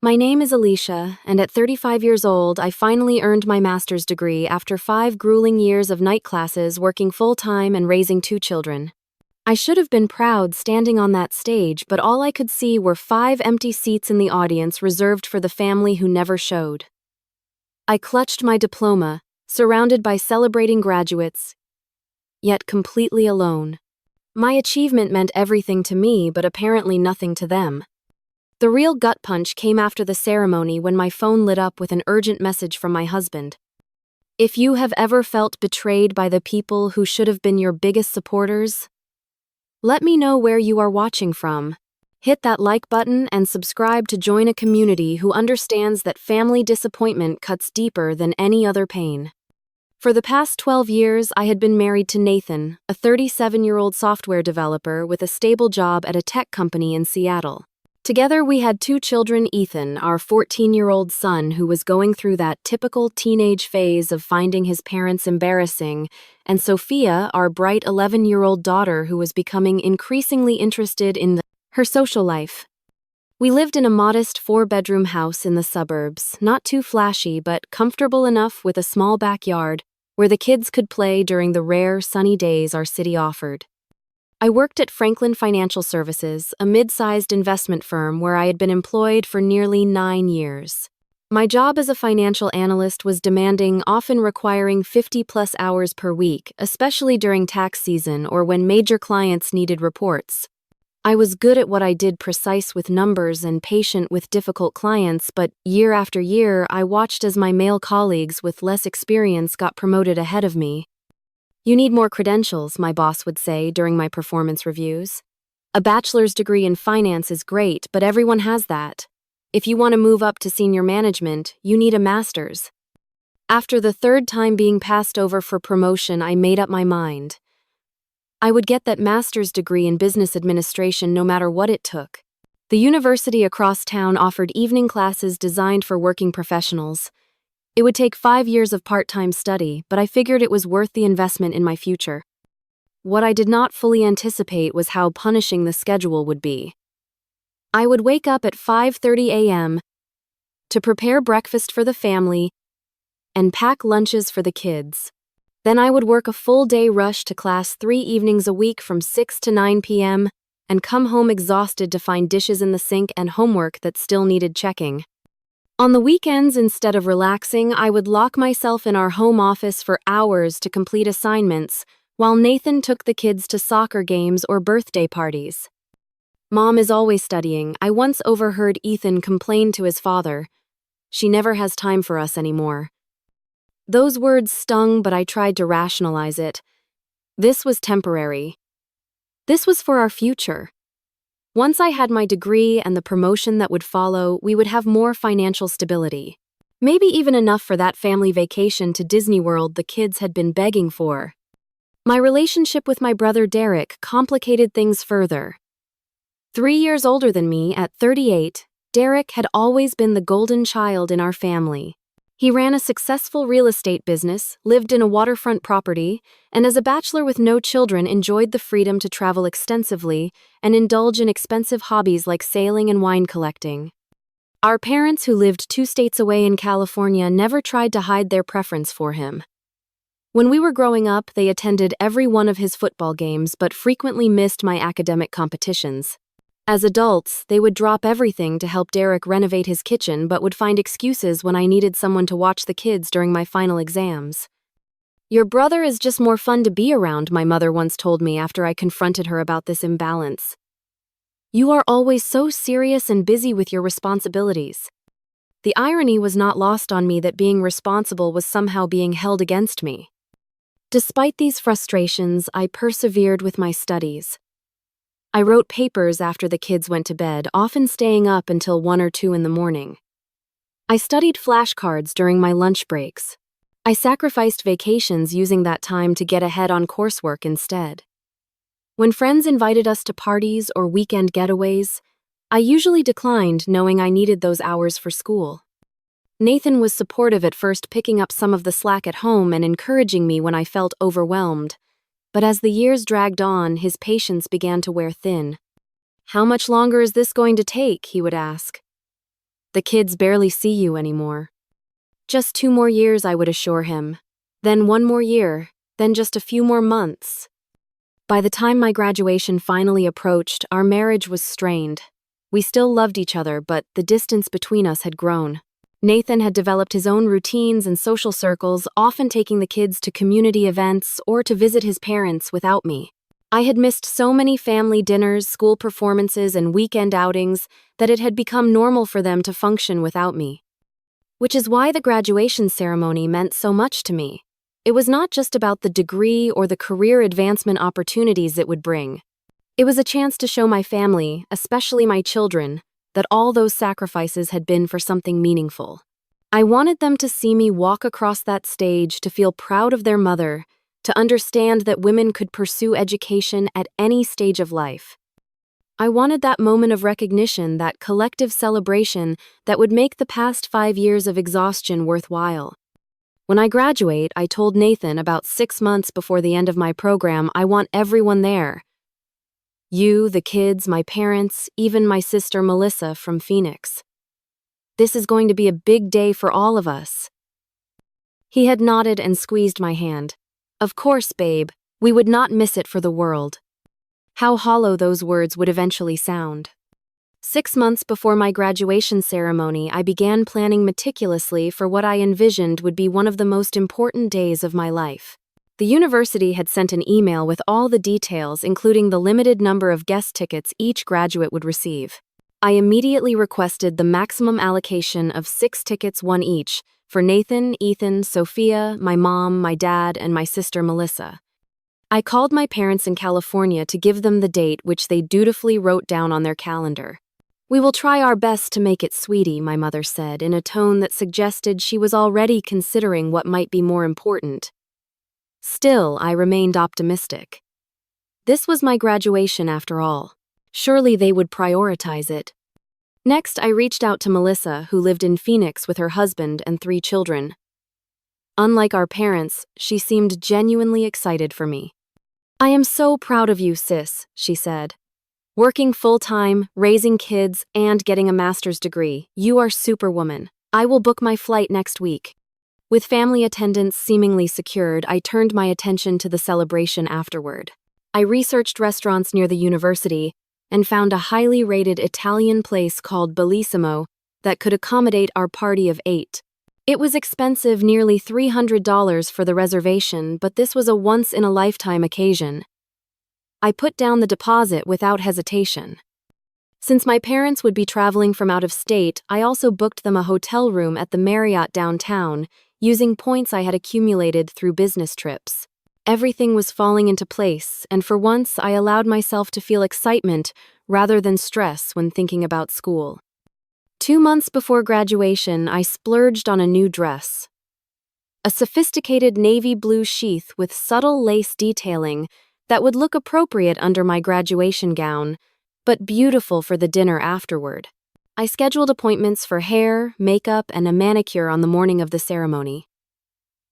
My name is Alicia, and at 35 years old, I finally earned my master's degree after 5 grueling years of night classes, working full-time and raising 2 children. I should have been proud standing on that stage, but all I could see were 5 empty seats in the audience reserved for the family who never showed. I clutched my diploma, surrounded by celebrating graduates, yet completely alone. My achievement meant everything to me, but apparently nothing to them. The real gut punch came after the ceremony when my phone lit up with an urgent message from my husband. If you have ever felt betrayed by the people who should have been your biggest supporters, let me know where you are watching from. Hit that like button and subscribe to join a community who understands that family disappointment cuts deeper than any other pain. For the past 12 years, I had been married to Nathan, a 37-year-old software developer with a stable job at a tech company in Seattle. Together, we had 2 children: Ethan, our 14-year-old son who was going through that typical teenage phase of finding his parents embarrassing, and Sophia, our bright 11-year-old daughter who was becoming increasingly interested in her social life. We lived in a modest 4-bedroom house in the suburbs, not too flashy but comfortable enough, with a small backyard where the kids could play during the rare sunny days our city offered. I worked at Franklin Financial Services, a mid-sized investment firm where I had been employed for nearly 9 years. My job as a financial analyst was demanding, often requiring 50-plus hours per week, especially during tax season or when major clients needed reports. I was good at what I did, precise with numbers and patient with difficult clients, but year after year I watched as my male colleagues with less experience got promoted ahead of me. "You need more credentials," my boss would say during my performance reviews. "A bachelor's degree in finance is great, but everyone has that. If you want to move up to senior management, you need a master's." After the 3rd time being passed over for promotion, I made up my mind. I would get that master's degree in business administration no matter what it took. The university across town offered evening classes designed for working professionals. It would take 5 years of part-time study, but I figured it was worth the investment in my future. What I did not fully anticipate was how punishing the schedule would be. I would wake up at 5:30 a.m. to prepare breakfast for the family and pack lunches for the kids. Then I would work a full-day rush to class 3 evenings a week from 6 to 9 p.m. and come home exhausted to find dishes in the sink and homework that still needed checking. On the weekends, instead of relaxing, I would lock myself in our home office for hours to complete assignments, while Nathan took the kids to soccer games or birthday parties. "Mom is always studying," I once overheard Ethan complain to his father. "She never has time for us anymore." Those words stung, but I tried to rationalize it. This was temporary. This was for our future. Once I had my degree and the promotion that would follow, we would have more financial stability. Maybe even enough for that family vacation to Disney World the kids had been begging for. My relationship with my brother Derek complicated things further. 3 years older than me, at 38, Derek had always been the golden child in our family. He ran a successful real estate business, lived in a waterfront property, and as a bachelor with no children enjoyed the freedom to travel extensively and indulge in expensive hobbies like sailing and wine collecting. Our parents, who lived 2 states away in California, never tried to hide their preference for him. When we were growing up, they attended every one of his football games but frequently missed my academic competitions. As adults, they would drop everything to help Derek renovate his kitchen but would find excuses when I needed someone to watch the kids during my final exams. "Your brother is just more fun to be around," my mother once told me after I confronted her about this imbalance. "You are always so serious and busy with your responsibilities." The irony was not lost on me that being responsible was somehow being held against me. Despite these frustrations, I persevered with my studies. I wrote papers after the kids went to bed, often staying up until 1 or 2 in the morning. I studied flashcards during my lunch breaks. I sacrificed vacations using that time to get ahead on coursework instead. When friends invited us to parties or weekend getaways, I usually declined, knowing I needed those hours for school. Nathan was supportive at first, picking up some of the slack at home and encouraging me when I felt overwhelmed. But as the years dragged on, his patience began to wear thin. "How much longer is this going to take?" he would ask. The kids barely see you anymore. Just 2 more years, I would assure him. Then 1 more year, then just a few more months. By the time my graduation finally approached, our marriage was strained. We still loved each other, but the distance between us had grown. Nathan had developed his own routines and social circles, often taking the kids to community events or to visit his parents without me. I had missed so many family dinners, school performances, and weekend outings that it had become normal for them to function without me. Which is why the graduation ceremony meant so much to me. It was not just about the degree or the career advancement opportunities it would bring. It was a chance to show my family, especially my children, that all those sacrifices had been for something meaningful. I wanted them to see me walk across that stage, to feel proud of their mother, to understand that women could pursue education at any stage of life. I wanted that moment of recognition, that collective celebration that would make the past 5 years of exhaustion worthwhile. When I graduate, I told Nathan about 6 months before the end of my program, I want everyone there. You, the kids, my parents, even my sister Melissa from Phoenix. This is going to be a big day for all of us. He had nodded and squeezed my hand. Of course, babe, we would not miss it for the world. How hollow those words would eventually sound. 6 months before my graduation ceremony, I began planning meticulously for what I envisioned would be one of the most important days of my life. The university had sent an email with all the details, including the limited number of guest tickets each graduate would receive. I immediately requested the maximum allocation of 6 tickets, 1 each, for Nathan, Ethan, Sophia, my mom, my dad, and my sister Melissa. I called my parents in California to give them the date, which they dutifully wrote down on their calendar. We will try our best to make it, sweetie, my mother said, in a tone that suggested she was already considering what might be more important. Still, I remained optimistic. This was my graduation after all. Surely they would prioritize it. Next, I reached out to Melissa, who lived in Phoenix with her husband and 3 children. Unlike our parents, she seemed genuinely excited for me. I am so proud of you, sis, she said. Working full-time, raising kids, and getting a master's degree, you are superwoman. I will book my flight next week. With family attendance seemingly secured, I turned my attention to the celebration afterward. I researched restaurants near the university and found a highly rated Italian place called Bellissimo that could accommodate our party of 8. It was expensive, nearly $300 for the reservation, but this was a once-in-a-lifetime occasion. I put down the deposit without hesitation. Since my parents would be traveling from out of state, I also booked them a hotel room at the Marriott downtown, using points I had accumulated through business trips. Everything was falling into place, and for once I allowed myself to feel excitement rather than stress when thinking about school. 2 months before graduation, I splurged on a new dress. A sophisticated navy blue sheath with subtle lace detailing that would look appropriate under my graduation gown, but beautiful for the dinner afterward. I scheduled appointments for hair, makeup, and a manicure on the morning of the ceremony.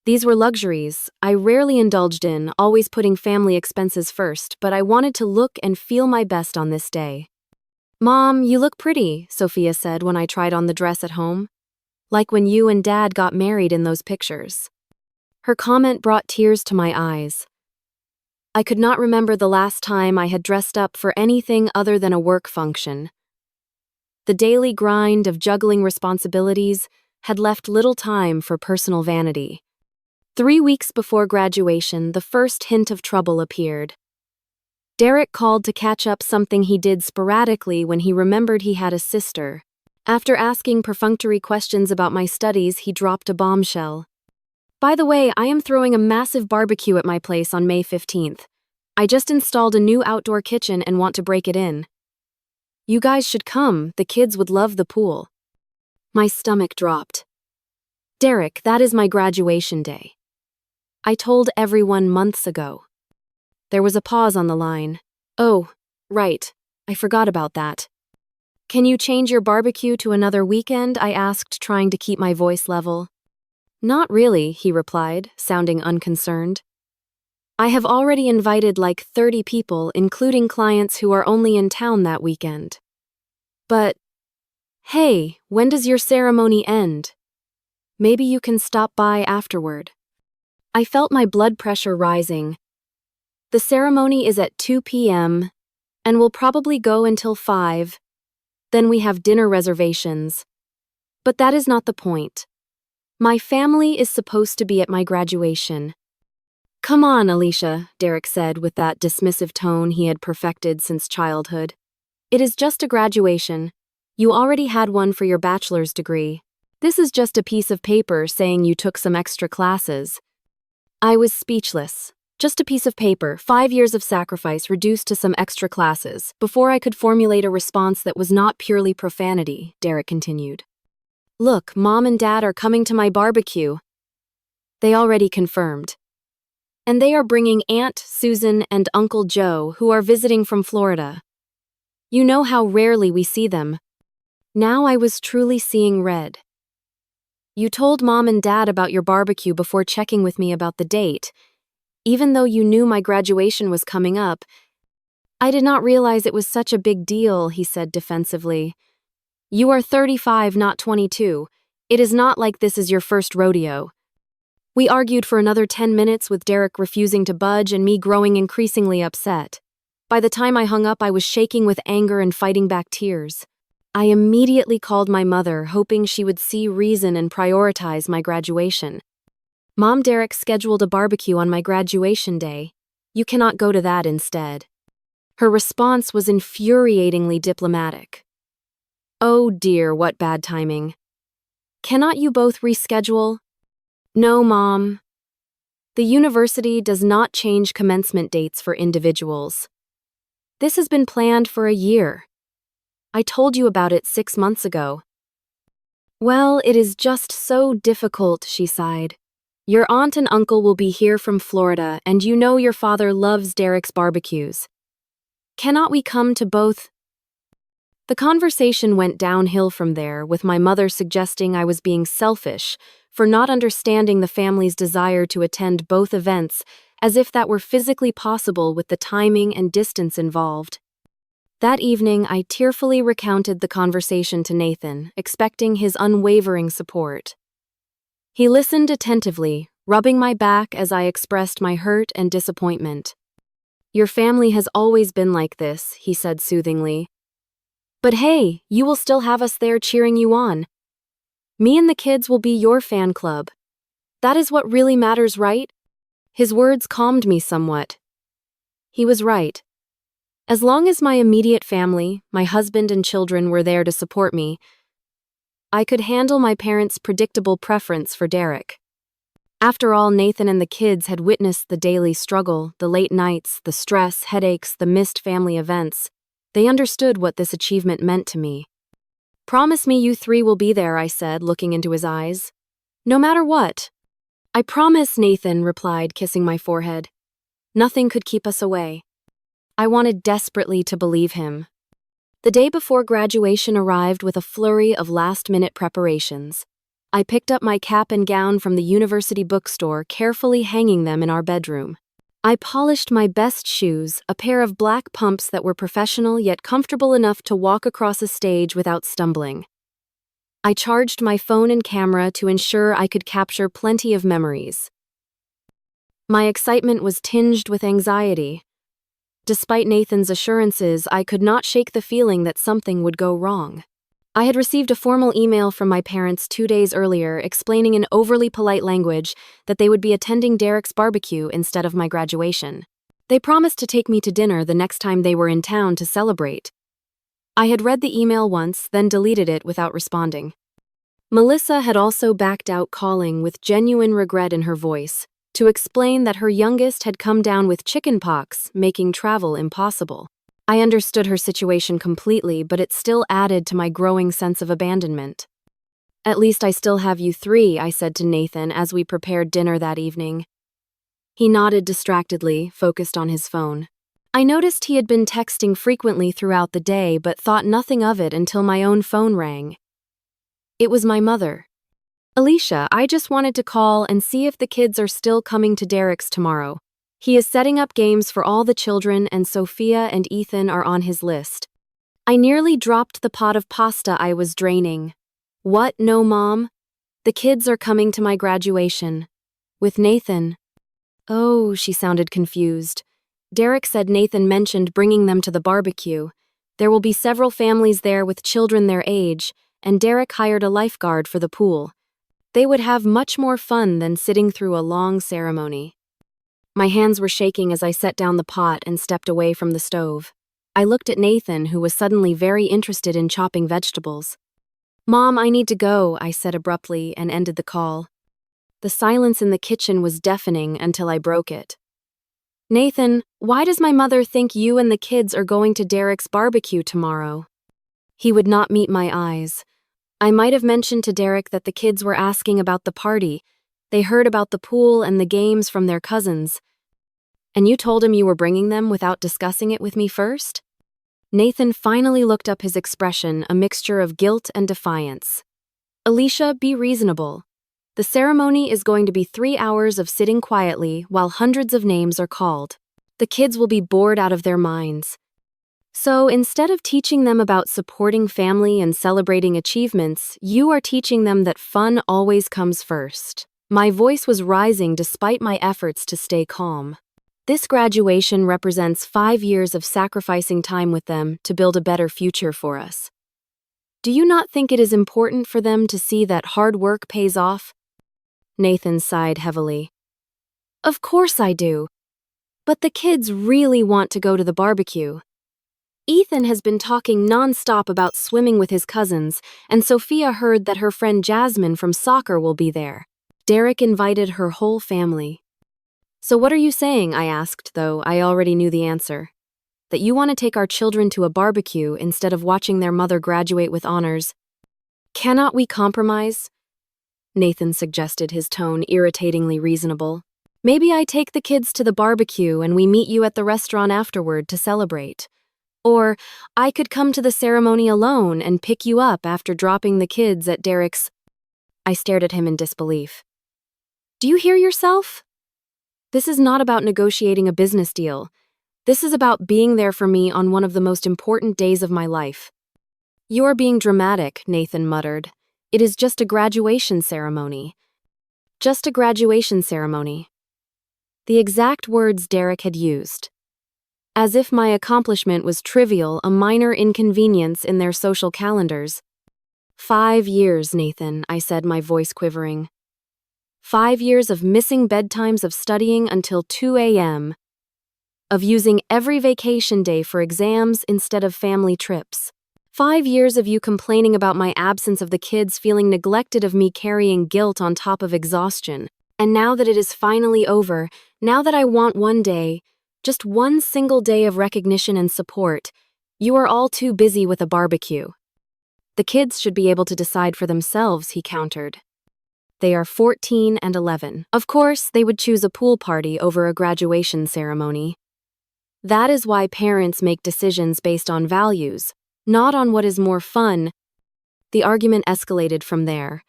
These were luxuries I rarely indulged in, always putting family expenses first, but I wanted to look and feel my best on this day. Mom, you look pretty, Sophia said when I tried on the dress at home. Like when you and Dad got married in those pictures. Her comment brought tears to my eyes. I could not remember the last time I had dressed up for anything other than a work function. The daily grind of juggling responsibilities had left little time for personal vanity. 3 weeks before graduation, the first hint of trouble appeared. Derek called to catch up something he did sporadically when he remembered he had a sister. After asking perfunctory questions about my studies, he dropped a bombshell. By the way, I am throwing a massive barbecue at my place on May 15th. I just installed a new outdoor kitchen and want to break it in. You guys should come, the kids would love the pool. My stomach dropped. Derek, that is my graduation day. I told everyone months ago. There was a pause on the line. Oh, right, I forgot about that. Can you change your barbecue to another weekend? I asked, trying to keep my voice level. Not really, he replied, sounding unconcerned. I have already invited like 30 people, including clients who are only in town that weekend. But Hey, when does your ceremony end? Maybe you can stop by afterward. I felt my blood pressure rising. The ceremony is at 2 p.m. and will probably go until 5. Then we have dinner reservations. But that is not the point. My family is supposed to be at my graduation. Come on, Alicia, Derek said with that dismissive tone he had perfected since childhood. It is just a graduation. You already had one for your bachelor's degree. This is just a piece of paper saying you took some extra classes. I was speechless. Just a piece of paper, 5 years of sacrifice reduced to some extra classes, before I could formulate a response that was not purely profanity, Derek continued. Look, Mom and Dad are coming to my barbecue. They already confirmed. And they are bringing Aunt Susan and Uncle Joe, who are visiting from Florida. You know how rarely we see them. Now I was truly seeing red. You told Mom and Dad about your barbecue before checking with me about the date. Even though you knew my graduation was coming up, I did not realize it was such a big deal, he said defensively. You are 35, not 22. It is not like this is your first rodeo. We argued for another 10 minutes with Derek refusing to budge and me growing increasingly upset. By the time I hung up, I was shaking with anger and fighting back tears. I immediately called my mother, hoping she would see reason and prioritize my graduation. Mom, Derek scheduled a barbecue on my graduation day. You cannot go to that instead. Her response was infuriatingly diplomatic. Oh dear, what bad timing. Cannot you both reschedule? No, Mom. The university does not change commencement dates for individuals. This has been planned for a year. I told you about it 6 months ago. Well, it is just so difficult, she sighed. Your aunt and uncle will be here from Florida, and you know your father loves Derek's barbecues. Cannot we come to both? The conversation went downhill from there, with my mother suggesting I was being selfish for not understanding the family's desire to attend both events, as if that were physically possible with the timing and distance involved. That evening, I tearfully recounted the conversation to Nathan, expecting his unwavering support. He listened attentively, rubbing my back as I expressed my hurt and disappointment. Your family has always been like this, he said soothingly. But hey, you will still have us there cheering you on. Me and the kids will be your fan club. That is what really matters, right? His words calmed me somewhat. He was right. As long as my immediate family, my husband and children were there to support me, I could handle my parents' predictable preference for Derek. After all, Nathan and the kids had witnessed the daily struggle, the late nights, the stress, headaches, the missed family events. They understood what this achievement meant to me. Promise me you 3 will be there, I said, looking into his eyes. No matter what. I promise, Nathan replied, kissing my forehead. Nothing could keep us away. I wanted desperately to believe him. The day before graduation arrived with a flurry of last-minute preparations. I picked up my cap and gown from the university bookstore, carefully hanging them in our bedroom. I polished my best shoes, a pair of black pumps that were professional yet comfortable enough to walk across a stage without stumbling. I charged my phone and camera to ensure I could capture plenty of memories. My excitement was tinged with anxiety. Despite Nathan's assurances, I could not shake the feeling that something would go wrong. I had received a formal email from my parents 2 days earlier explaining in overly polite language that they would be attending Derek's barbecue instead of my graduation. They promised to take me to dinner the next time they were in town to celebrate. I had read the email once, then deleted it without responding. Melissa had also backed out, calling with genuine regret in her voice to explain that her youngest had come down with chickenpox, making travel impossible. I understood her situation completely, but it still added to my growing sense of abandonment. At least I still have you 3, I said to Nathan as we prepared dinner that evening. He nodded distractedly, focused on his phone. I noticed he had been texting frequently throughout the day, but thought nothing of it until my own phone rang. It was my mother. Alicia, I just wanted to call and see if the kids are still coming to Derek's tomorrow. He is setting up games for all the children, and Sophia and Ethan are on his list. I nearly dropped the pot of pasta I was draining. What? No, Mom? The kids are coming to my graduation. With Nathan. Oh, she sounded confused. Derek said Nathan mentioned bringing them to the barbecue. There will be several families there with children their age, and Derek hired a lifeguard for the pool. They would have much more fun than sitting through a long ceremony. My hands were shaking as I set down the pot and stepped away from the stove. I looked at Nathan, who was suddenly very interested in chopping vegetables. Mom, I need to go, I said abruptly and ended the call. The silence in the kitchen was deafening until I broke it. Nathan, why does my mother think you and the kids are going to Derek's barbecue tomorrow? He would not meet my eyes. I might have mentioned to Derek that the kids were asking about the party. They heard about the pool and the games from their cousins. And you told him you were bringing them without discussing it with me first? Nathan finally looked up, his expression a mixture of guilt and defiance. Alicia, be reasonable. The ceremony is going to be 3 hours of sitting quietly while hundreds of names are called. The kids will be bored out of their minds. So instead of teaching them about supporting family and celebrating achievements, you are teaching them that fun always comes first. My voice was rising despite my efforts to stay calm. This graduation represents 5 years of sacrificing time with them to build a better future for us. Do you not think it is important for them to see that hard work pays off? Nathan sighed heavily. Of course I do. But the kids really want to go to the barbecue. Ethan has been talking non-stop about swimming with his cousins, and Sophia heard that her friend Jasmine from soccer will be there. Derek invited her whole family. So what are you saying? I asked, though I already knew the answer. That you want to take our children to a barbecue instead of watching their mother graduate with honors. Cannot we compromise? Nathan suggested, his tone irritatingly reasonable. Maybe I take the kids to the barbecue and we meet you at the restaurant afterward to celebrate. Or I could come to the ceremony alone and pick you up after dropping the kids at Derek's. I stared at him in disbelief. Do you hear yourself? This is not about negotiating a business deal. This is about being there for me on one of the most important days of my life. You're being dramatic, Nathan muttered. It is just a graduation ceremony. Just a graduation ceremony. The exact words Derek had used. As if my accomplishment was trivial, a minor inconvenience in their social calendars. 5 years, Nathan, I said, my voice quivering. 5 years of missing bedtimes, of studying until 2 a.m., of using every vacation day for exams instead of family trips. 5 years of you complaining about my absence, of the kids feeling neglected, of me carrying guilt on top of exhaustion. And now that it is finally over, now that I want one day, just one single day of recognition and support, you are all too busy with a barbecue. The kids should be able to decide for themselves, he countered. They are 14 and 11. Of course, they would choose a pool party over a graduation ceremony. That is why parents make decisions based on values, not on what is more fun. The argument escalated from there.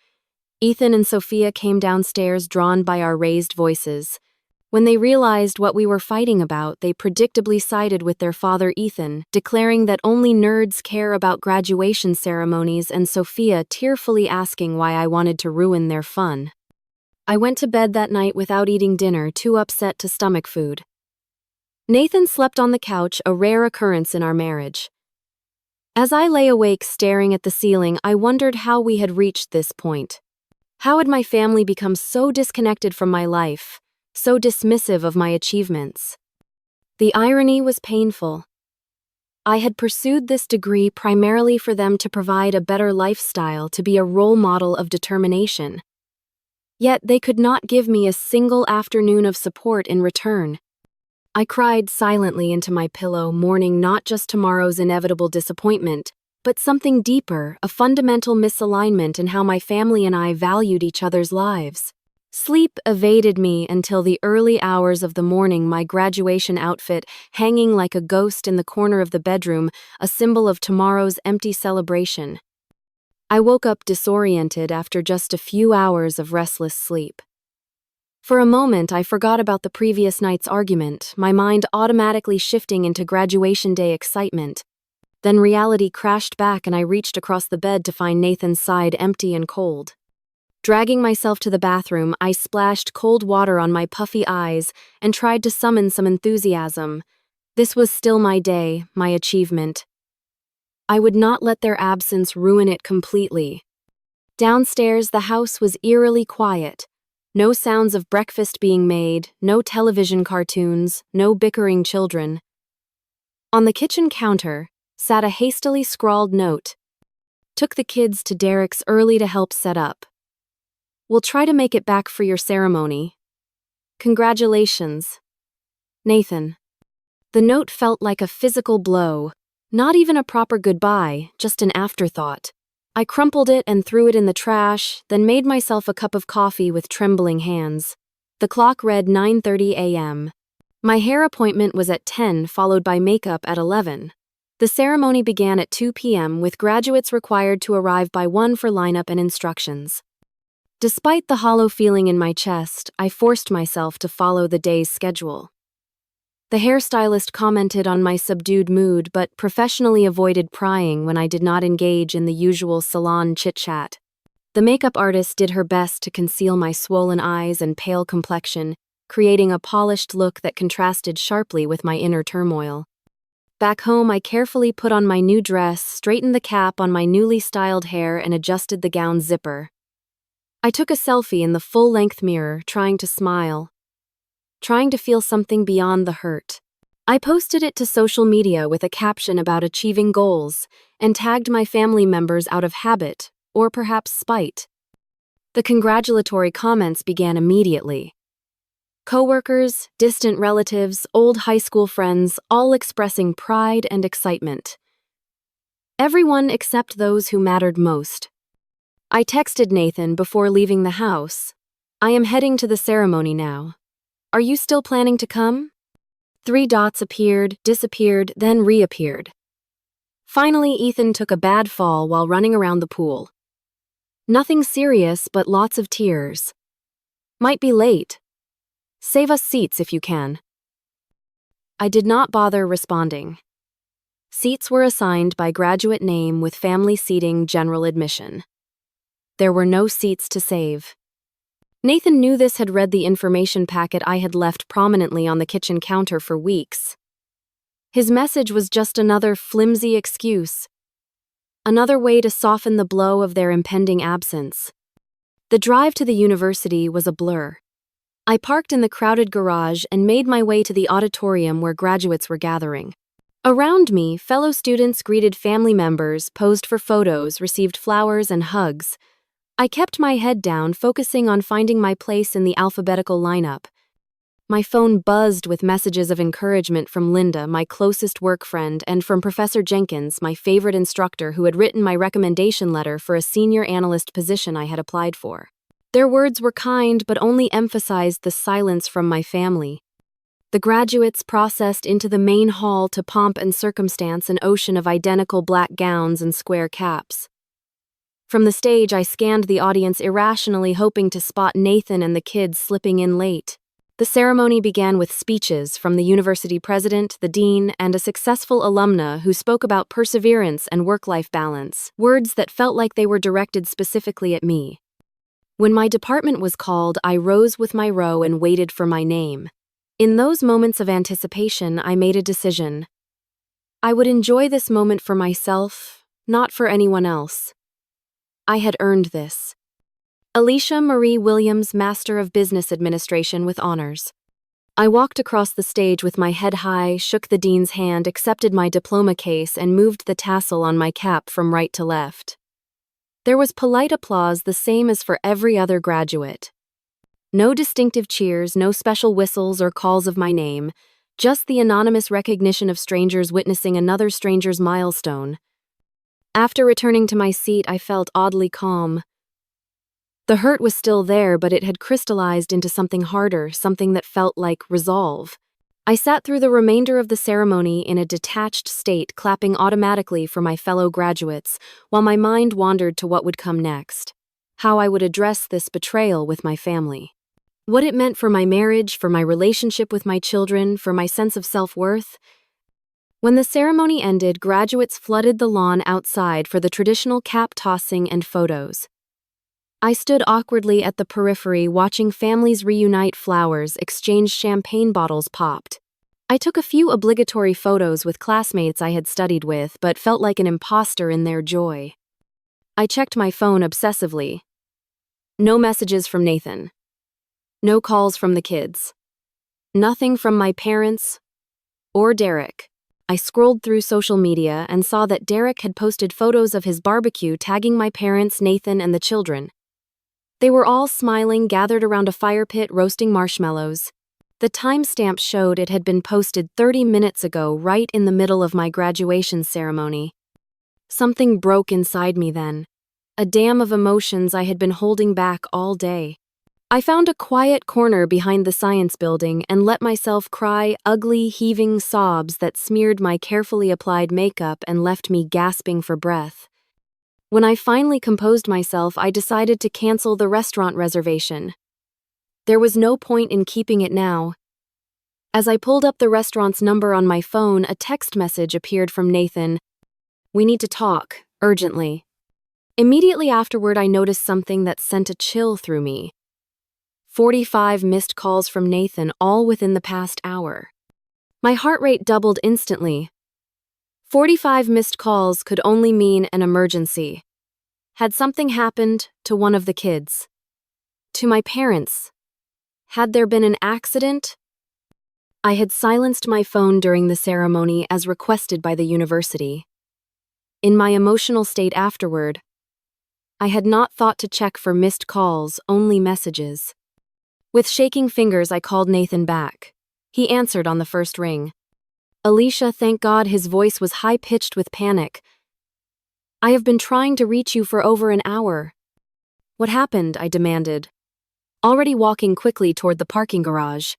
Ethan and Sophia came downstairs, drawn by our raised voices. When they realized what we were fighting about, they predictably sided with their father Ethan, declaring that only nerds care about graduation ceremonies, and Sophia tearfully asking why I wanted to ruin their fun. I went to bed that night without eating dinner, too upset to stomach food. Nathan slept on the couch, a rare occurrence in our marriage. As I lay awake staring at the ceiling, I wondered how we had reached this point. How had my family become so disconnected from my life, so dismissive of my achievements? The irony was painful. I had pursued this degree primarily for them to provide a better lifestyle, to be a role model of determination. Yet they could not give me a single afternoon of support in return. I cried silently into my pillow, mourning not just tomorrow's inevitable disappointment, but something deeper, a fundamental misalignment in how my family and I valued each other's lives. Sleep evaded me until the early hours of the morning, my graduation outfit hanging like a ghost in the corner of the bedroom, a symbol of tomorrow's empty celebration. I woke up disoriented after just a few hours of restless sleep. For a moment, I forgot about the previous night's argument, my mind automatically shifting into graduation day excitement. Then reality crashed back and I reached across the bed to find Nathan's side empty and cold. Dragging myself to the bathroom, I splashed cold water on my puffy eyes and tried to summon some enthusiasm. This was still my day, my achievement. I would not let their absence ruin it completely. Downstairs, the house was eerily quiet. No sounds of breakfast being made, no television cartoons, no bickering children. On the kitchen counter sat a hastily scrawled note. Took the kids to Derek's early to help set up. We'll try to make it back for your ceremony. Congratulations. Nathan. The note felt like a physical blow, not even a proper goodbye, just an afterthought. I crumpled it and threw it in the trash, then made myself a cup of coffee with trembling hands. The clock read 9:30 a.m. My hair appointment was at 10, followed by makeup at 11. The ceremony began at 2 p.m. with graduates required to arrive by 1 for lineup and instructions. Despite the hollow feeling in my chest, I forced myself to follow the day's schedule. The hairstylist commented on my subdued mood but professionally avoided prying when I did not engage in the usual salon chit-chat. The makeup artist did her best to conceal my swollen eyes and pale complexion, creating a polished look that contrasted sharply with my inner turmoil. Back home, I carefully put on my new dress, straightened the cap on my newly styled hair, and adjusted the gown's zipper. I took a selfie in the full-length mirror, trying to smile, trying to feel something beyond the hurt. I posted it to social media with a caption about achieving goals and tagged my family members out of habit, or perhaps spite. The congratulatory comments began immediately. Coworkers, distant relatives, old high school friends, all expressing pride and excitement. Everyone except those who mattered most. I texted Nathan before leaving the house. I am heading to the ceremony now. Are you still planning to come? 3 dots appeared, disappeared, then reappeared. Finally, Ethan took a bad fall while running around the pool. Nothing serious, but lots of tears. Might be late. Save us seats if you can. I did not bother responding. Seats were assigned by graduate name with family seating general admission. There were no seats to save. Nathan knew this, had read the information packet I had left prominently on the kitchen counter for weeks. His message was just another flimsy excuse. Another way to soften the blow of their impending absence. The drive to the university was a blur. I parked in the crowded garage and made my way to the auditorium where graduates were gathering. Around me, fellow students greeted family members, posed for photos, received flowers and hugs. I kept my head down, focusing on finding my place in the alphabetical lineup. My phone buzzed with messages of encouragement from Linda, my closest work friend, and from Professor Jenkins, my favorite instructor who had written my recommendation letter for a senior analyst position I had applied for. Their words were kind but only emphasized the silence from my family. The graduates processed into the main hall to pomp and circumstance, an ocean of identical black gowns and square caps. From the stage, I scanned the audience irrationally, hoping to spot Nathan and the kids slipping in late. The ceremony began with speeches from the university president, the dean, and a successful alumna who spoke about perseverance and work-life balance, words that felt like they were directed specifically at me. When my department was called, I rose with my row and waited for my name. In those moments of anticipation, I made a decision. I would enjoy this moment for myself, not for anyone else. I had earned this. Alicia Marie Williams, Master of Business Administration with honors. I walked across the stage with my head high, shook the dean's hand, accepted my diploma case, and moved the tassel on my cap from right to left. There was polite applause, the same as for every other graduate. No distinctive cheers, no special whistles or calls of my name, just the anonymous recognition of strangers witnessing another stranger's milestone. After returning to my seat, I felt oddly calm. The hurt was still there, but it had crystallized into something harder, something that felt like resolve. I sat through the remainder of the ceremony in a detached state, clapping automatically for my fellow graduates, while my mind wandered to what would come next. How I would address this betrayal with my family. What it meant for my marriage, for my relationship with my children, for my sense of self-worth. When the ceremony ended, graduates flooded the lawn outside for the traditional cap tossing and photos. I stood awkwardly at the periphery watching families reunite, flowers exchanged, champagne bottles popped. I took a few obligatory photos with classmates I had studied with, but felt like an imposter in their joy. I checked my phone obsessively. No messages from Nathan. No calls from the kids. Nothing from my parents or Derek. I scrolled through social media and saw that Derek had posted photos of his barbecue tagging my parents, Nathan, and the children. They were all smiling, gathered around a fire pit roasting marshmallows. The timestamp showed it had been posted 30 minutes ago, right in the middle of my graduation ceremony. Something broke inside me then. A dam of emotions I had been holding back all day. I found a quiet corner behind the science building and let myself cry ugly, heaving sobs that smeared my carefully applied makeup and left me gasping for breath. When I finally composed myself, I decided to cancel the restaurant reservation. There was no point in keeping it now. As I pulled up the restaurant's number on my phone, a text message appeared from Nathan. "We need to talk, urgently." Immediately afterward, I noticed something that sent a chill through me. 45 missed calls from Nathan, all within the past hour. My heart rate doubled instantly. 45 missed calls could only mean an emergency. Had something happened to one of the kids? To my parents? Had there been an accident? I had silenced my phone during the ceremony as requested by the university. In my emotional state afterward, I had not thought to check for missed calls, only messages. With shaking fingers, I called Nathan back. He answered on the first ring. "Alicia," thank God his voice was high-pitched with panic. "I have been trying to reach you for over an hour." "What happened?" I demanded, already walking quickly toward the parking garage.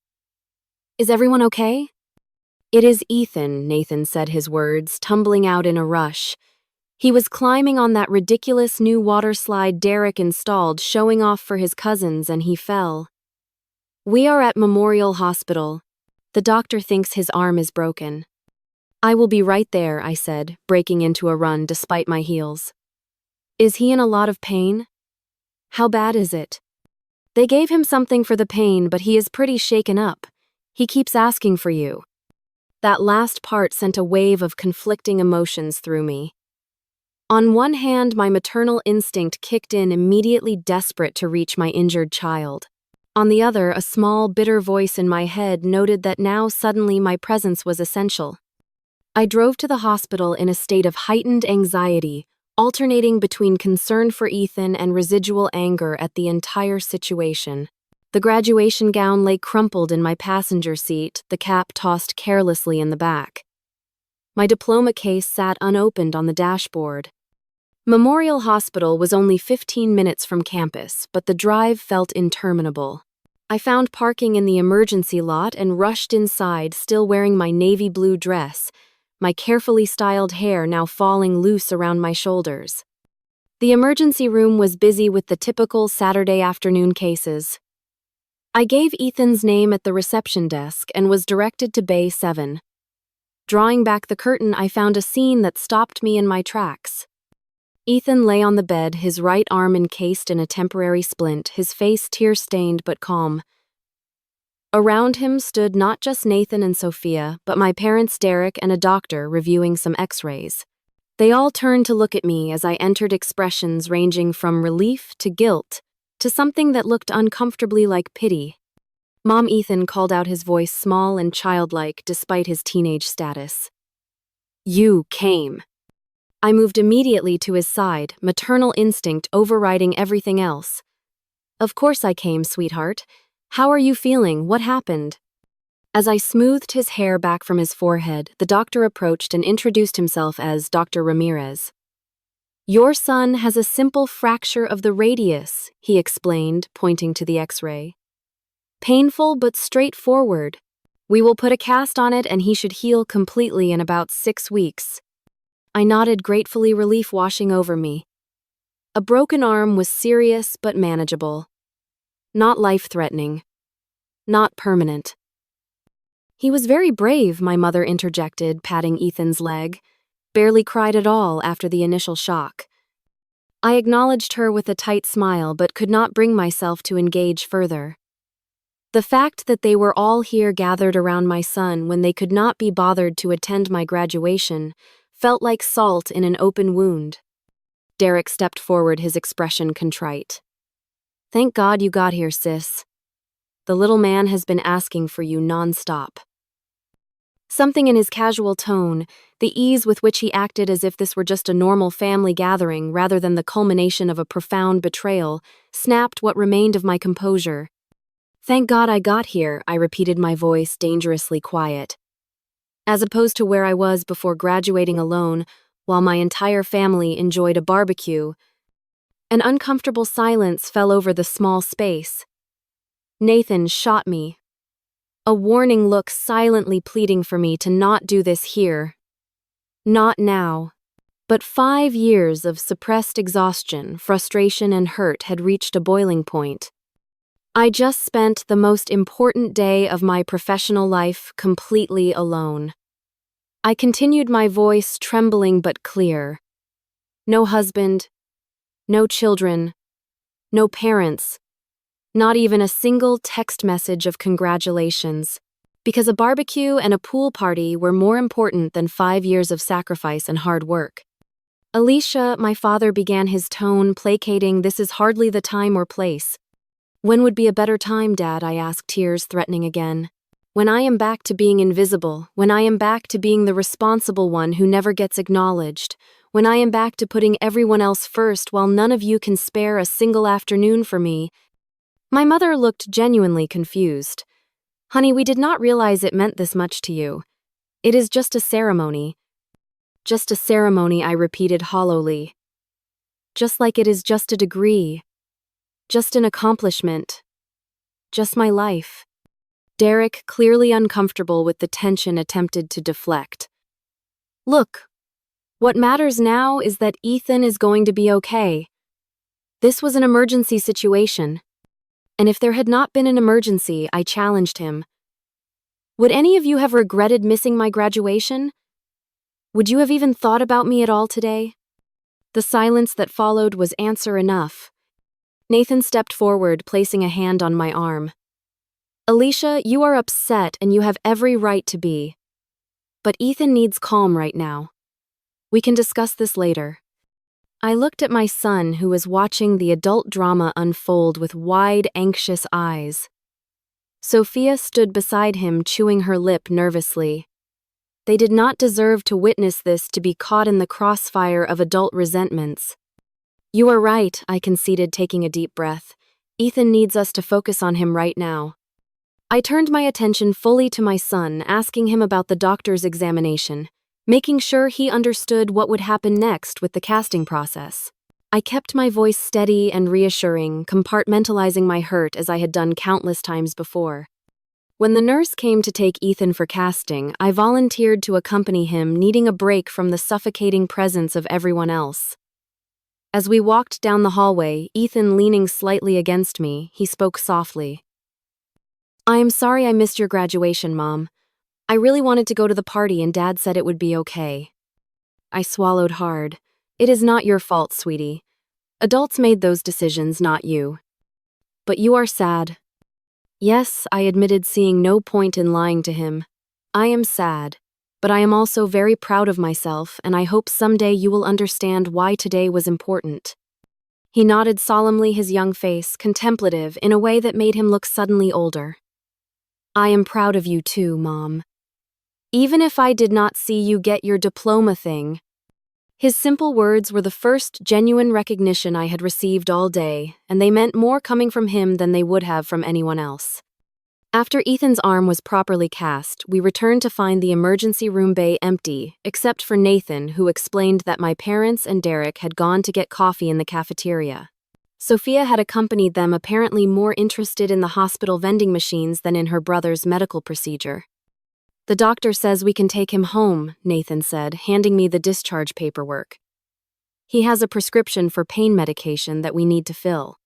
"Is everyone okay?" "It is Ethan," Nathan said, his words tumbling out in a rush. He was climbing on that ridiculous new water slide Derek installed, showing off for his cousins, and he fell. "We are at Memorial Hospital. The doctor thinks his arm is broken." "I will be right there," I said, breaking into a run despite my heels. "Is he in a lot of pain? How bad is it?" "They gave him something for the pain, but he is pretty shaken up. He keeps asking for you." That last part sent a wave of conflicting emotions through me. On one hand, my maternal instinct kicked in, immediately desperate to reach my injured child. On the other, a small, bitter voice in my head noted that now suddenly my presence was essential. I drove to the hospital in a state of heightened anxiety, alternating between concern for Ethan and residual anger at the entire situation. The graduation gown lay crumpled in my passenger seat, the cap tossed carelessly in the back. My diploma case sat unopened on the dashboard. Memorial Hospital was only 15 minutes from campus, but the drive felt interminable. I found parking in the emergency lot and rushed inside, still wearing my navy blue dress, my carefully styled hair now falling loose around my shoulders. The emergency room was busy with the typical Saturday afternoon cases. I gave Ethan's name at the reception desk and was directed to Bay 7. Drawing back the curtain, I found a scene that stopped me in my tracks. Ethan lay on the bed, his right arm encased in a temporary splint, his face tear-stained but calm. Around him stood not just Nathan and Sophia, but my parents, Derek, and a doctor reviewing some x-rays. They all turned to look at me as I entered, expressions ranging from relief to guilt, to something that looked uncomfortably like pity. Mom, Ethan called out, his voice small and childlike despite his teenage status. "You came." I moved immediately to his side, maternal instinct overriding everything else. "Of course I came, sweetheart. How are you feeling? What happened?" As I smoothed his hair back from his forehead, the doctor approached and introduced himself as Dr. Ramirez. "Your son has a simple fracture of the radius," he explained, pointing to the x-ray. "Painful but straightforward. We will put a cast on it and he should heal completely in about 6 weeks." I nodded gratefully, relief washing over me. A broken arm was serious but manageable. Not life-threatening. Not permanent. He was very brave, my mother interjected, patting Ethan's leg. Barely cried at all after the initial shock. I acknowledged her with a tight smile but could not bring myself to engage further. The fact that they were all here gathered around my son when they could not be bothered to attend my graduation felt like salt in an open wound. Derek stepped forward, his expression contrite. Thank God you got here, sis. The little man has been asking for you nonstop. Something in his casual tone, the ease with which he acted as if this were just a normal family gathering rather than the culmination of a profound betrayal, snapped what remained of my composure. Thank God I got here, I repeated, my voice dangerously quiet. As opposed to where I was before graduating alone, while my entire family enjoyed a barbecue, an uncomfortable silence fell over the small space. Nathan shot me. A warning look silently pleading for me to not do this here. Not now. But 5 years of suppressed exhaustion, frustration, and hurt had reached a boiling point. I just spent the most important day of my professional life completely alone. I continued, my voice trembling but clear. No husband, no children, no parents, not even a single text message of congratulations, because a barbecue and a pool party were more important than 5 years of sacrifice and hard work. Alicia, my father began, his tone placating. This is hardly the time or place. When would be a better time, Dad? I asked, tears threatening again. When I am back to being invisible, when I am back to being the responsible one who never gets acknowledged, when I am back to putting everyone else first while none of you can spare a single afternoon for me. My mother looked genuinely confused. Honey, we did not realize it meant this much to you. It is just a ceremony. Just a ceremony, I repeated hollowly. Just like it is just a degree. Just an accomplishment. Just my life. Derek, clearly uncomfortable with the tension, attempted to deflect. Look, what matters now is that Ethan is going to be okay. This was an emergency situation. And if there had not been an emergency, I challenged him. Would any of you have regretted missing my graduation? Would you have even thought about me at all today? The silence that followed was answer enough. Nathan stepped forward, placing a hand on my arm. Alicia, you are upset and you have every right to be. But Ethan needs calm right now. We can discuss this later. I looked at my son, who was watching the adult drama unfold with wide, anxious eyes. Sophia stood beside him, chewing her lip nervously. They did not deserve to witness this, to be caught in the crossfire of adult resentments. You are right, I conceded, taking a deep breath. Ethan needs us to focus on him right now. I turned my attention fully to my son, asking him about the doctor's examination, making sure he understood what would happen next with the casting process. I kept my voice steady and reassuring, compartmentalizing my hurt as I had done countless times before. When the nurse came to take Ethan for casting, I volunteered to accompany him, needing a break from the suffocating presence of everyone else. As we walked down the hallway, Ethan leaning slightly against me, he spoke softly. I am sorry I missed your graduation, Mom. I really wanted to go to the party and Dad said it would be okay. I swallowed hard. It is not your fault, sweetie. Adults made those decisions, not you. But you are sad. Yes, I admitted, seeing no point in lying to him. I am sad, but I am also very proud of myself, and I hope someday you will understand why today was important. He nodded solemnly, his young face contemplative in a way that made him look suddenly older. I am proud of you too, Mom. Even if I did not see you get your diploma thing. His simple words were the first genuine recognition I had received all day, and they meant more coming from him than they would have from anyone else. After Ethan's arm was properly cast, we returned to find the emergency room bay empty, except for Nathan, who explained that my parents and Derek had gone to get coffee in the cafeteria. Sophia had accompanied them, apparently more interested in the hospital vending machines than in her brother's medical procedure. The doctor says we can take him home, Nathan said, handing me the discharge paperwork. He has a prescription for pain medication that we need to fill.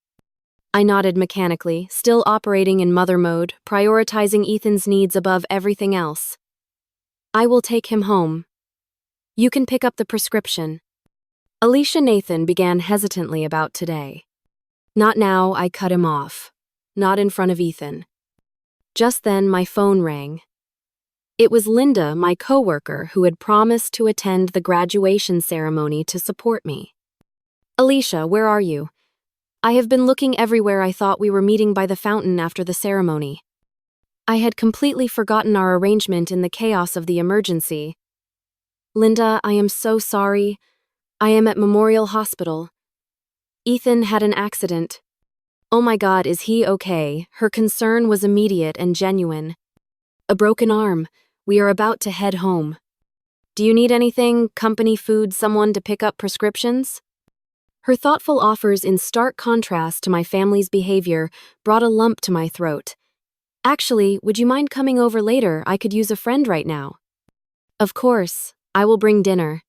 I nodded mechanically, still operating in mother mode, prioritizing Ethan's needs above everything else. I will take him home. You can pick up the prescription. Alicia Nathan began hesitantly about today. Not now, I cut him off. Not in front of Ethan. Just then, my phone rang. It was Linda, my coworker, who had promised to attend the graduation ceremony to support me. Alicia, where are you? I have been looking everywhere. I thought we were meeting by the fountain after the ceremony. I had completely forgotten our arrangement in the chaos of the emergency. Linda, I am so sorry. I am at Memorial Hospital. Ethan had an accident. Oh my God, is he okay? Her concern was immediate and genuine. A broken arm. We are about to head home. Do you need anything, company food, someone to pick up prescriptions? Her thoughtful offers, in stark contrast to my family's behavior, brought a lump to my throat. Actually, would you mind coming over later? I could use a friend right now. Of course, I will bring dinner.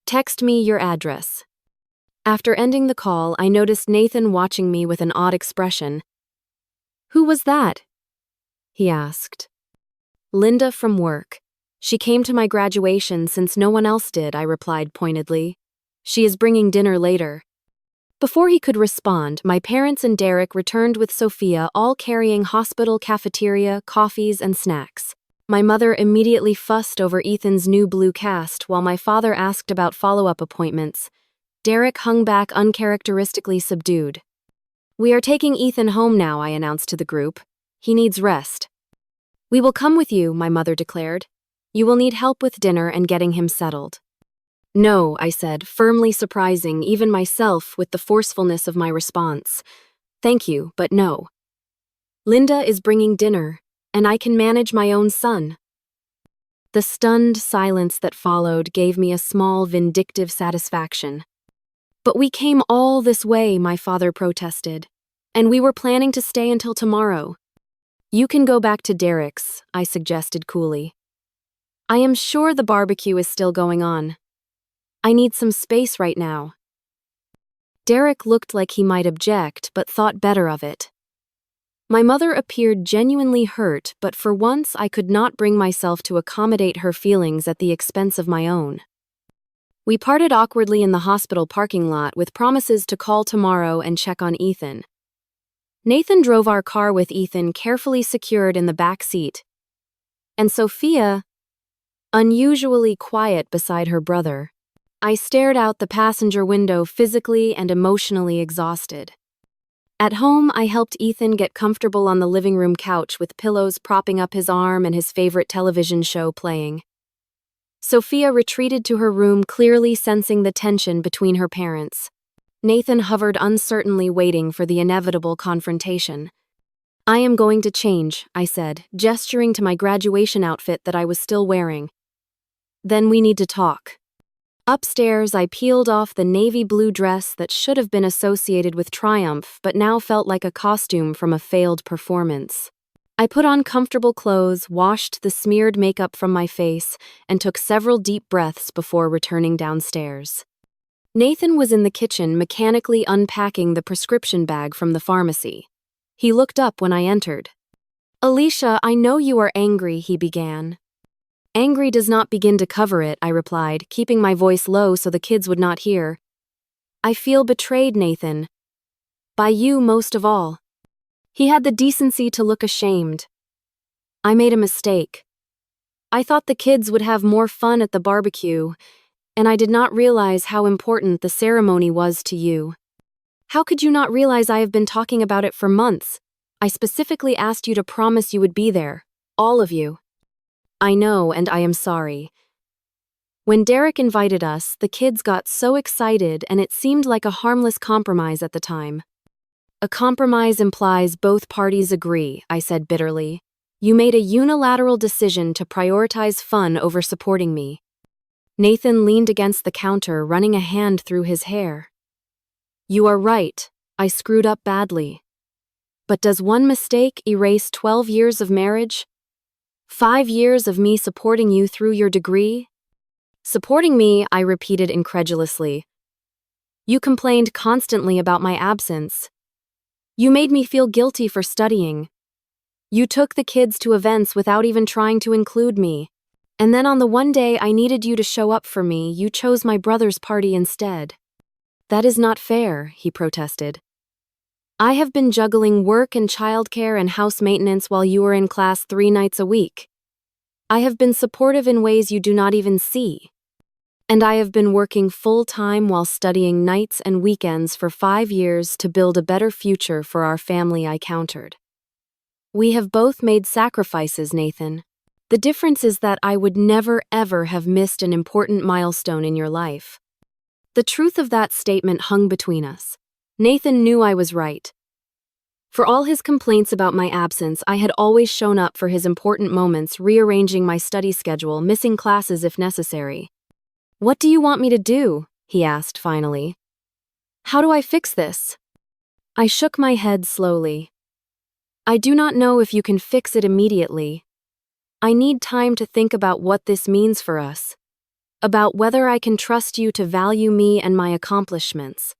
Text me your address. After ending the call, I noticed Nathan watching me with an odd expression. Who was that? He asked. Linda from work. She came to my graduation since no one else did, I replied pointedly. She is bringing dinner later. Before he could respond, my parents and Derek returned with Sophia, all carrying hospital cafeteria, coffees, and snacks. My mother immediately fussed over Ethan's new blue cast, while my father asked about follow-up appointments. Derek hung back uncharacteristically subdued. We are taking Ethan home now, I announced to the group. He needs rest. We will come with you, my mother declared. You will need help with dinner and getting him settled. No, I said, firmly surprising even myself with the forcefulness of my response. Thank you, but no. Linda is bringing dinner, and I can manage my own son. The stunned silence that followed gave me a small vindictive satisfaction. But we came all this way, my father protested, and we were planning to stay until tomorrow. You can go back to Derek's, I suggested coolly. I am sure the barbecue is still going on. I need some space right now. Derek looked like he might object, but thought better of it. My mother appeared genuinely hurt, but for once I could not bring myself to accommodate her feelings at the expense of my own. We parted awkwardly in the hospital parking lot with promises to call tomorrow and check on Ethan. Nathan drove our car with Ethan carefully secured in the back seat. And Sophia, unusually quiet beside her brother. I stared out the passenger window, physically and emotionally exhausted. At home, I helped Ethan get comfortable on the living room couch with pillows propping up his arm and his favorite television show playing. Sophia retreated to her room, clearly sensing the tension between her parents. Nathan hovered uncertainly, waiting for the inevitable confrontation. I am going to change, I said, gesturing to my graduation outfit that I was still wearing. Then we need to talk. Upstairs, I peeled off the navy blue dress that should have been associated with triumph but now felt like a costume from a failed performance. I put on comfortable clothes, washed the smeared makeup from my face, and took several deep breaths before returning downstairs. Nathan was in the kitchen mechanically unpacking the prescription bag from the pharmacy. He looked up when I entered. Alicia, I know you are angry, he began. Angry does not begin to cover it, I replied, keeping my voice low so the kids would not hear. I feel betrayed, Nathan. By you most of all. He had the decency to look ashamed. I made a mistake. I thought the kids would have more fun at the barbecue, and I did not realize how important the ceremony was to you. How could you not realize I have been talking about it for months? I specifically asked you to promise you would be there, all of you. I know, and I am sorry. When Derek invited us, the kids got so excited and it seemed like a harmless compromise at the time. A compromise implies both parties agree, I said bitterly. You made a unilateral decision to prioritize fun over supporting me. Nathan leaned against the counter, running a hand through his hair. You are right, I screwed up badly. But does one mistake erase 12 years of marriage? 5 years of me supporting you through your degree? Supporting me, I repeated incredulously. You complained constantly about my absence. You made me feel guilty for studying. You took the kids to events without even trying to include me. And then on the one day I needed you to show up for me, you chose my brother's party instead. That is not fair, he protested. I have been juggling work and childcare and house maintenance while you were in class 3 nights a week. I have been supportive in ways you do not even see. And I have been working full-time while studying nights and weekends for 5 years to build a better future for our family, I countered. We have both made sacrifices, Nathan. The difference is that I would never ever have missed an important milestone in your life. The truth of that statement hung between us. Nathan knew I was right. For all his complaints about my absence, I had always shown up for his important moments, rearranging my study schedule, missing classes if necessary. What do you want me to do? He asked finally. How do I fix this? I shook my head slowly. I do not know if you can fix it immediately. I need time to think about what this means for us, about whether I can trust you to value me and my accomplishments.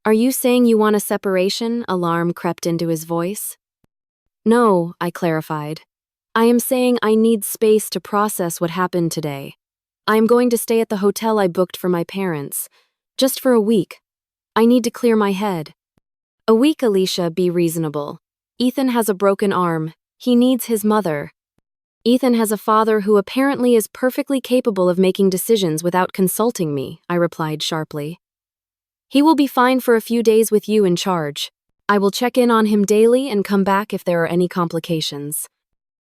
Are you saying you want a separation? Alarm crept into his voice. No, I clarified. I am saying I need space to process what happened today. I am going to stay at the hotel I booked for my parents, just for a week. I need to clear my head. A week, Alicia, be reasonable. Ethan has a broken arm. He needs his mother. Ethan has a father who apparently is perfectly capable of making decisions without consulting me, I replied sharply. He will be fine for a few days with you in charge. I will check in on him daily and come back if there are any complications.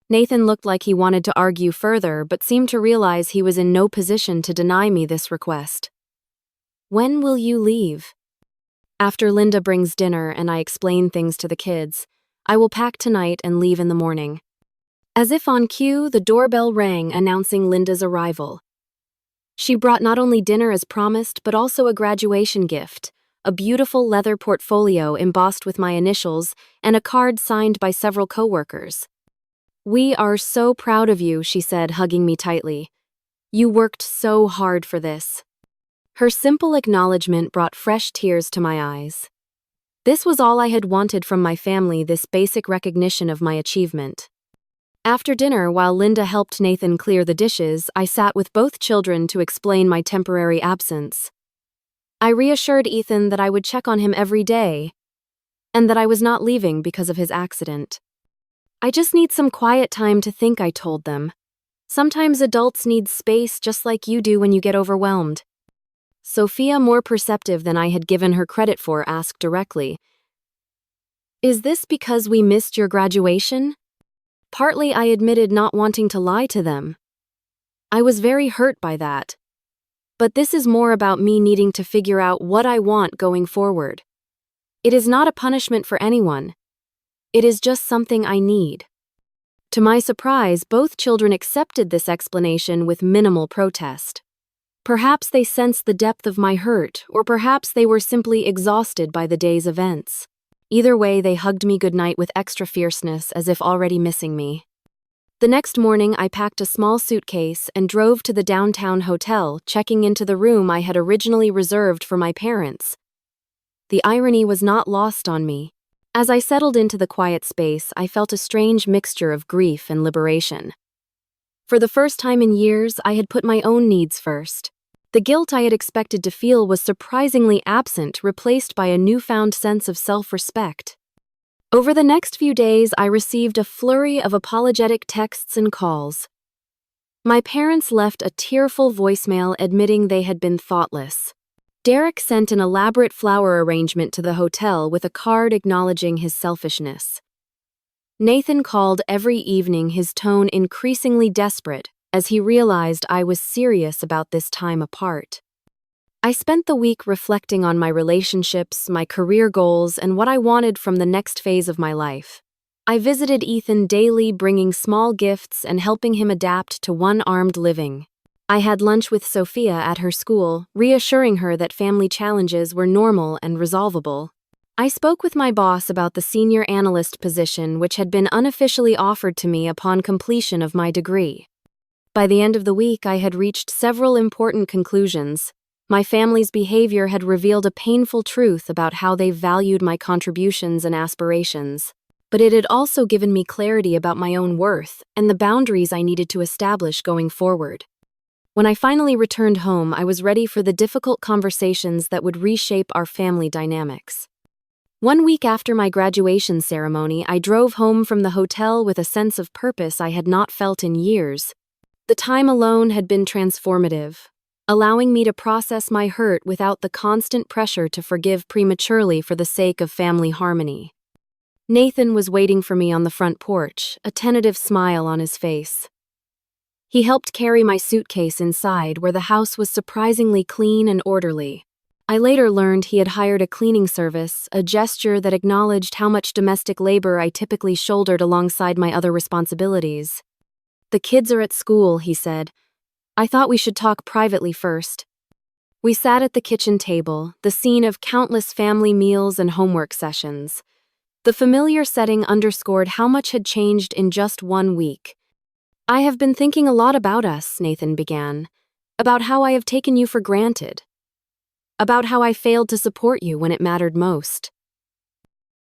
Nathan looked like he wanted to argue further, but seemed to realize he was in no position to deny me this request. When will you leave? After Linda brings dinner and I explain things to the kids, I will pack tonight and leave in the morning. As if on cue, the doorbell rang announcing Linda's arrival. She brought not only dinner as promised, but also a graduation gift, a beautiful leather portfolio embossed with my initials, and a card signed by several coworkers. We are so proud of you, she said, hugging me tightly. You worked so hard for this. Her simple acknowledgement brought fresh tears to my eyes. This was all I had wanted from my family, this basic recognition of my achievement. After dinner, while Linda helped Nathan clear the dishes, I sat with both children to explain my temporary absence. I reassured Ethan that I would check on him every day, and that I was not leaving because of his accident. I just need some quiet time to think, I told them. Sometimes adults need space just like you do when you get overwhelmed. Sophia, more perceptive than I had given her credit for, asked directly, Is this because we missed your graduation? Partly, I admitted, not wanting to lie to them. I was very hurt by that. But this is more about me needing to figure out what I want going forward. It is not a punishment for anyone. It is just something I need. To my surprise, both children accepted this explanation with minimal protest. Perhaps they sensed the depth of my hurt, or perhaps they were simply exhausted by the day's events. Either way, they hugged me goodnight with extra fierceness, as if already missing me. The next morning, I packed a small suitcase and drove to the downtown hotel, checking into the room I had originally reserved for my parents. The irony was not lost on me. As I settled into the quiet space, I felt a strange mixture of grief and liberation. For the first time in years, I had put my own needs first. The guilt I had expected to feel was surprisingly absent, replaced by a newfound sense of self-respect. Over the next few days, I received a flurry of apologetic texts and calls. My parents left a tearful voicemail admitting they had been thoughtless. Derek sent an elaborate flower arrangement to the hotel with a card acknowledging his selfishness. Nathan called every evening, his tone increasingly desperate, as he realized I was serious about this time apart. I spent the week reflecting on my relationships, my career goals, and what I wanted from the next phase of my life. I visited Ethan daily, bringing small gifts and helping him adapt to one-armed living. I had lunch with Sophia at her school, reassuring her that family challenges were normal and resolvable. I spoke with my boss about the senior analyst position, which had been unofficially offered to me upon completion of my degree. By the end of the week, I had reached several important conclusions. My family's behavior had revealed a painful truth about how they valued my contributions and aspirations. But it had also given me clarity about my own worth and the boundaries I needed to establish going forward. When I finally returned home, I was ready for the difficult conversations that would reshape our family dynamics. One week after my graduation ceremony, I drove home from the hotel with a sense of purpose I had not felt in years. The time alone had been transformative, allowing me to process my hurt without the constant pressure to forgive prematurely for the sake of family harmony. Nathan was waiting for me on the front porch, a tentative smile on his face. He helped carry my suitcase inside, where the house was surprisingly clean and orderly. I later learned he had hired a cleaning service, a gesture that acknowledged how much domestic labor I typically shouldered alongside my other responsibilities. "The kids are at school," he said. "I thought we should talk privately first." We sat at the kitchen table, the scene of countless family meals and homework sessions. The familiar setting underscored how much had changed in just 1 week. "I have been thinking a lot about us," Nathan began. "About how I have taken you for granted. About how I failed to support you when it mattered most."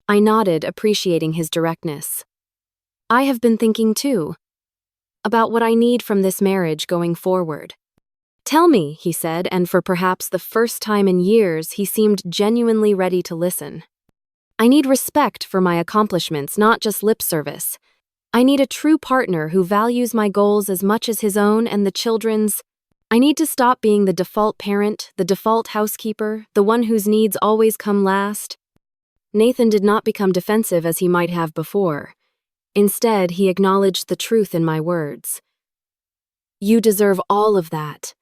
I nodded, appreciating his directness. "I have been thinking too. About what I need from this marriage going forward." "Tell me," he said, and for perhaps the first time in years, he seemed genuinely ready to listen. "I need respect for my accomplishments, not just lip service. I need a true partner who values my goals as much as his own and the children's. I need to stop being the default parent, the default housekeeper, the one whose needs always come last." Nathan did not become defensive as he might have before. Instead, he acknowledged the truth in my words. "You deserve all of that.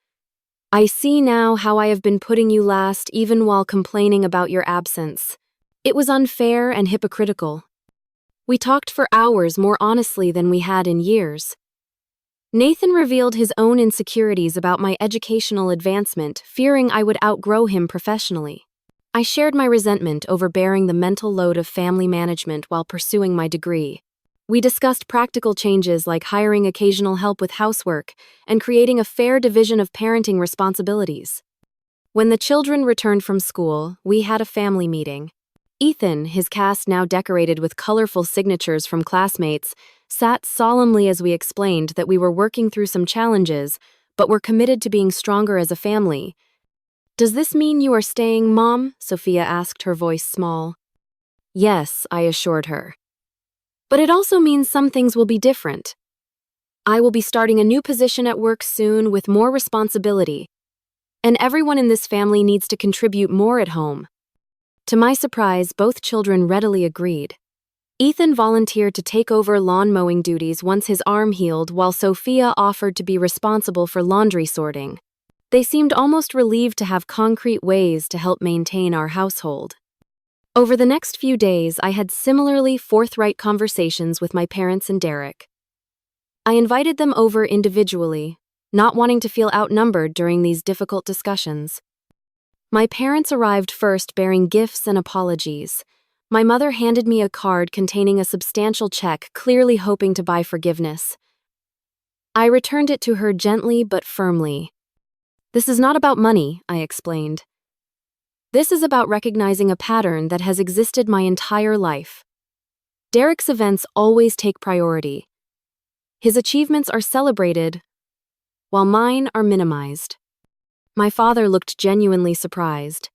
I see now how I have been putting you last even while complaining about your absence. It was unfair and hypocritical." We talked for hours more honestly than we had in years. Nathan revealed his own insecurities about my educational advancement, fearing I would outgrow him professionally. I shared my resentment over bearing the mental load of family management while pursuing my degree. We discussed practical changes like hiring occasional help with housework and creating a fair division of parenting responsibilities. When the children returned from school, we had a family meeting. Ethan, his cast now decorated with colorful signatures from classmates, sat solemnly as we explained that we were working through some challenges, but were committed to being stronger as a family. "Does this mean you are staying, Mom?" Sophia asked, her voice small. "Yes," I assured her. "But it also means some things will be different. I will be starting a new position at work soon with more responsibility, and everyone in this family needs to contribute more at home." To my surprise, both children readily agreed. Ethan volunteered to take over lawn mowing duties once his arm healed, while Sophia offered to be responsible for laundry sorting. They seemed almost relieved to have concrete ways to help maintain our household. Over the next few days, I had similarly forthright conversations with my parents and Derek. I invited them over individually, not wanting to feel outnumbered during these difficult discussions. My parents arrived first bearing gifts and apologies. My mother handed me a card containing a substantial check, clearly hoping to buy forgiveness. I returned it to her gently but firmly. "This is not about money," I explained. "This is about recognizing a pattern that has existed my entire life. Derek's events always take priority. His achievements are celebrated, while mine are minimized." My father looked genuinely surprised.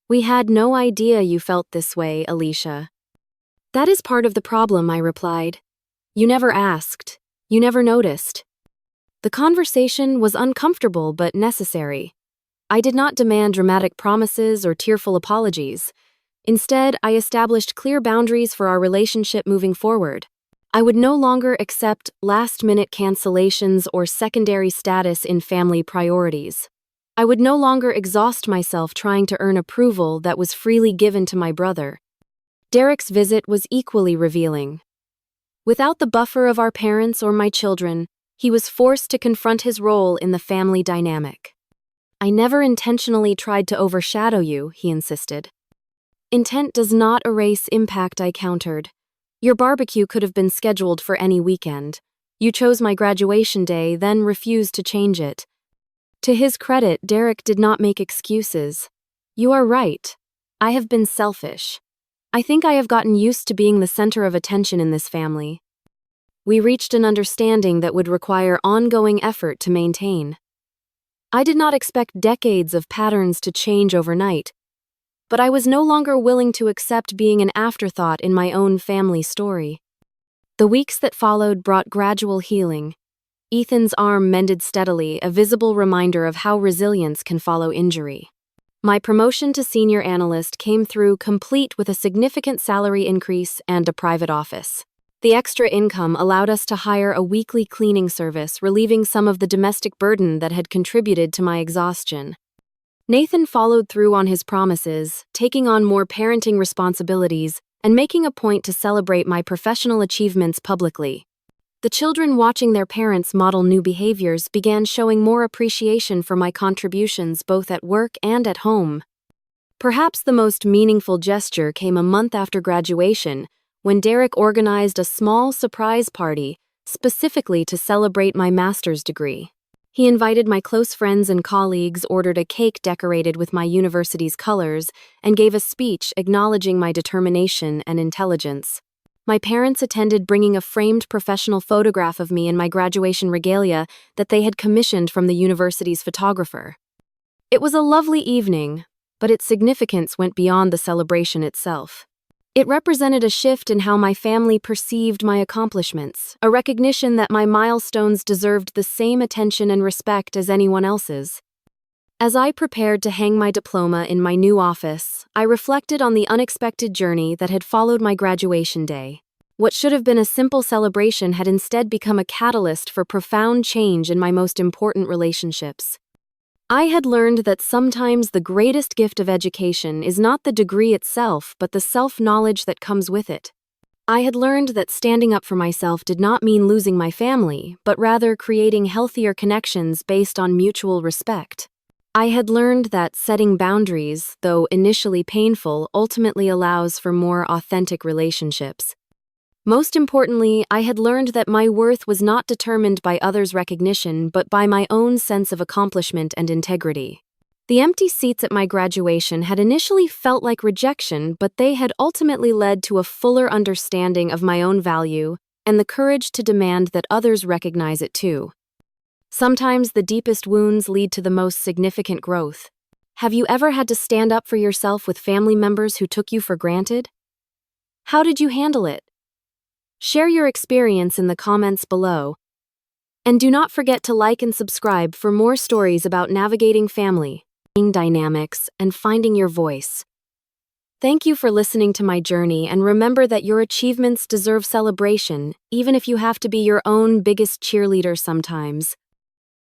"We had no idea you felt this way, Alicia." "That is part of the problem," I replied. "You never asked. You never noticed." The conversation was uncomfortable but necessary. I did not demand dramatic promises or tearful apologies. Instead, I established clear boundaries for our relationship moving forward. I would no longer accept last-minute cancellations or secondary status in family priorities. I would no longer exhaust myself trying to earn approval that was freely given to my brother. Derek's visit was equally revealing. Without the buffer of our parents or my children, he was forced to confront his role in the family dynamic. "I never intentionally tried to overshadow you," he insisted. "Intent does not erase impact," I countered. "Your barbecue could have been scheduled for any weekend. You chose my graduation day, then refused to change it." To his credit, Derek did not make excuses. "You are right. I have been selfish. I think I have gotten used to being the center of attention in this family." We reached an understanding that would require ongoing effort to maintain. I did not expect decades of patterns to change overnight, but I was no longer willing to accept being an afterthought in my own family story. The weeks that followed brought gradual healing. Ethan's arm mended steadily, a visible reminder of how resilience can follow injury. My promotion to senior analyst came through complete with a significant salary increase and a private office. The extra income allowed us to hire a weekly cleaning service, relieving some of the domestic burden that had contributed to my exhaustion. Nathan followed through on his promises, taking on more parenting responsibilities and making a point to celebrate my professional achievements publicly. The children, watching their parents model new behaviors, began showing more appreciation for my contributions both at work and at home. Perhaps the most meaningful gesture came a month after graduation, when Derek organized a small surprise party specifically to celebrate my master's degree. He invited my close friends and colleagues, ordered a cake decorated with my university's colors, and gave a speech acknowledging my determination and intelligence. My parents attended, bringing a framed professional photograph of me in my graduation regalia that they had commissioned from the university's photographer. It was a lovely evening, but its significance went beyond the celebration itself. It represented a shift in how my family perceived my accomplishments, a recognition that my milestones deserved the same attention and respect as anyone else's. As I prepared to hang my diploma in my new office, I reflected on the unexpected journey that had followed my graduation day. What should have been a simple celebration had instead become a catalyst for profound change in my most important relationships. I had learned that sometimes the greatest gift of education is not the degree itself, but the self-knowledge that comes with it. I had learned that standing up for myself did not mean losing my family, but rather creating healthier connections based on mutual respect. I had learned that setting boundaries, though initially painful, ultimately allows for more authentic relationships. Most importantly, I had learned that my worth was not determined by others' recognition, but by my own sense of accomplishment and integrity. The empty seats at my graduation had initially felt like rejection, but they had ultimately led to a fuller understanding of my own value and the courage to demand that others recognize it too. Sometimes the deepest wounds lead to the most significant growth. Have you ever had to stand up for yourself with family members who took you for granted? How did you handle it? Share your experience in the comments below. And do not forget to like and subscribe for more stories about navigating family dynamics and finding your voice. Thank you for listening to my journey, and remember that your achievements deserve celebration, even if you have to be your own biggest cheerleader sometimes.